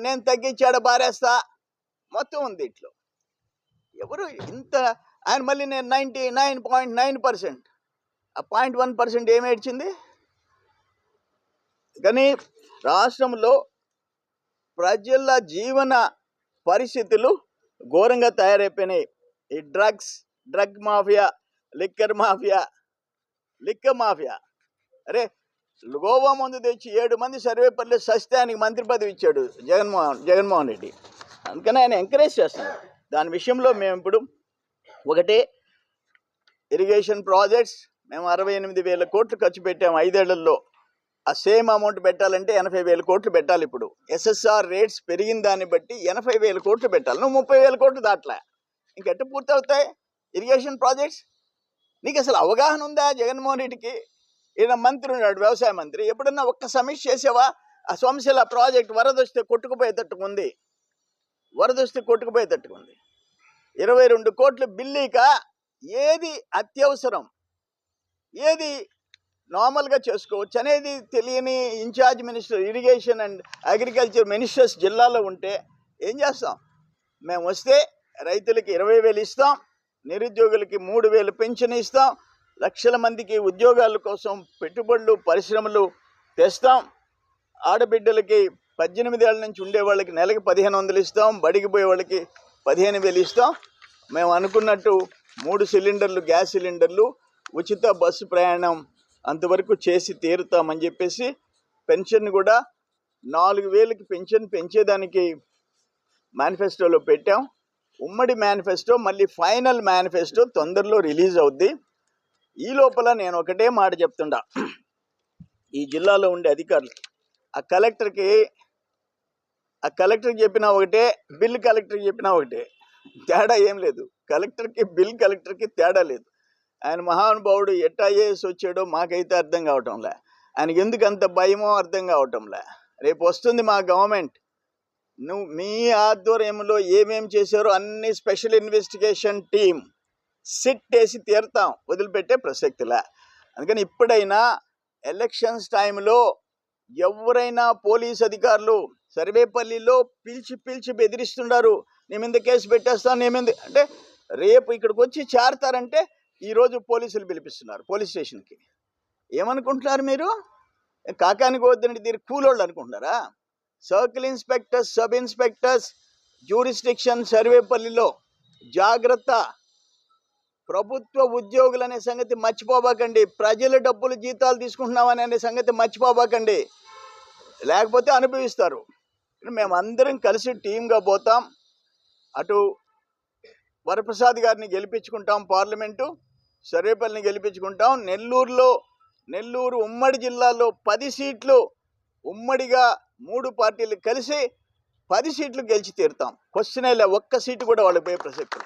నేను తగ్గించాడు బారేస్తా మొత్తం ఉంది ఇట్లో. ఎవరు ఇంత ఆయన మళ్ళీ నేను 99.9%, ఆ 0.1% ఏమి ఏడ్చింది? కానీ రాష్ట్రంలో ప్రజల జీవన పరిస్థితులు ఘోరంగా తయారైపోయినాయి. ఈ డ్రగ్ మాఫియా, లిక్కర్ మాఫియా. అరే గోవా మందు తెచ్చి 7 మంది సర్వేపల్లి సస్యానికి మంత్రి పదవి ఇచ్చాడు జగన్మోహన్ రెడ్డి. అందుకని ఆయన ఎంకరేజ్ చేస్తున్నాడు. దాని విషయంలో మేము ఇప్పుడు ఒకటే ఇరిగేషన్ ప్రాజెక్ట్స్ మేము 68,000 కోట్లు ఖర్చు పెట్టాము 5 ఏళ్లలో. ఆ సేమ్ అమౌంట్ పెట్టాలంటే 80,000 కోట్లు పెట్టాలి. ఇప్పుడు ఎస్ఎస్ఆర్ రేట్స్ పెరిగిన దాన్ని బట్టి 80,000 కోట్లు పెట్టాలి. నువ్వు 30,000 కోట్లు దాట్లా, ఇంకెట్టు పూర్తవుతాయి ఇరిగేషన్ ప్రాజెక్ట్స్? నీకు అసలు అవగాహన ఉందా? జగన్మోహన్ రెడ్డికి ఈయన మంత్రి ఉన్నాడు, వ్యవసాయ మంత్రి. ఎప్పుడన్నా ఒక్క సమీక్ష చేసావా? ఆ సోమశిల ప్రాజెక్ట్ వరదొస్తే కొట్టుకుపోయేటట్టుకుంది. 22 కోట్లు బిల్లీక ఏది అత్యవసరం, ఏది నార్మల్గా చేసుకోవచ్చు అనేది తెలియని in charge minister, irrigation and agriculture ministers జిల్లాలో ఉంటే ఏం చేస్తాం? మేము వస్తే రైతులకి 20,000 ఇస్తాం, నిరుద్యోగులకి 3,000 పెన్షన్ ఇస్తాం, లక్షల మందికి ఉద్యోగాల కోసం పెట్టుబడులు పరిశ్రమలు తెస్తాం, ఆడబిడ్డలకి 18 ఏళ్ళ నుంచి ఉండే వాళ్ళకి నెలకి 1,500 ఇస్తాం, బడికి పోయే వాళ్ళకి 15,000 ఇస్తాం. మేము అనుకున్నట్టు 3 సిలిండర్లు, గ్యాస్ సిలిండర్లు, ఉచిత బస్సు ప్రయాణం అంతవరకు చేసి తీరుతామని చెప్పేసి పెన్షన్ కూడా 4,000కి పెన్షన్ పెంచేదానికి మేనిఫెస్టోలో పెట్టాం. ఉమ్మడి మేనిఫెస్టో మళ్ళీ ఫైనల్ మేనిఫెస్టో తొందరలో రిలీజ్ అవుద్ది. ఈ లోపల నేను ఒకటే మాట చెప్తుండా ఈ జిల్లాలో ఉండే అధికారులకి, ఆ కలెక్టర్కి చెప్పినా ఒకటే, బిల్ కలెక్టర్కి చెప్పినా ఒకటే, తేడా ఏం లేదు. కలెక్టర్కి బిల్ కలెక్టర్కి తేడా లేదు. ఆయన మహానుభావుడు ఎట్లా ఐఏఎస్ వచ్చాడో మాకైతే అర్థం కావటంలే. ఆయనకి ఎందుకు అంత భయమో అర్థం కావటంలే. రేపు వస్తుంది మా గవర్నమెంట్, మీ ఆధ్వర్యంలో ఏమేం చేశారో అన్ని స్పెషల్ ఇన్వెస్టిగేషన్ టీమ్ సిట్ వేసి తీరుతాం, వదిలిపెట్టే ప్రసక్తిలే. అందుకని ఇప్పుడైనా ఎలక్షన్స్ టైంలో ఎవరైనా పోలీస్ అధికారులు సర్వేపల్లిలో పిలిచి బెదిరిస్తున్నారు, నీ మీద కేసు పెట్టేస్తాను, అంటే రేపు ఇక్కడికి వచ్చి చేరతారంటే ఈరోజు పోలీసులు పిలిపిస్తున్నారు పోలీస్ స్టేషన్కి. ఏమనుకుంటున్నారు మీరు? కాకానికి వద్దండి దీనికి కూలోళ్ళు అనుకుంటున్నారా? Circle inspectors, sub inspectors, jurisdiction సర్వేపల్లిలో జాగ్రత్త. ప్రభుత్వ ఉద్యోగులు అనే సంగతి మర్చిపోబాకండి. ప్రజల డబ్బులు జీతాలు తీసుకుంటున్నామని అనే సంగతి మర్చిపోబాకండి, లేకపోతే అనుభవిస్తారు. మేమందరం కలిసి టీమ్గా పోతాం. అటు వరప్రసాద్ గారిని గెలిపించుకుంటాం, పార్లమెంటు సర్వేపల్లిని గెలిపించుకుంటాం. నెల్లూరు ఉమ్మడి జిల్లాలో 10 సీట్లు ఉమ్మడిగా 3 పార్టీలు కలిసి 10 సీట్లు గెలిచి తీరుతాం. క్వశ్చనే లే, ఒక్క సీటు కూడా వాళ్ళకి పోయే ప్రసక్తి.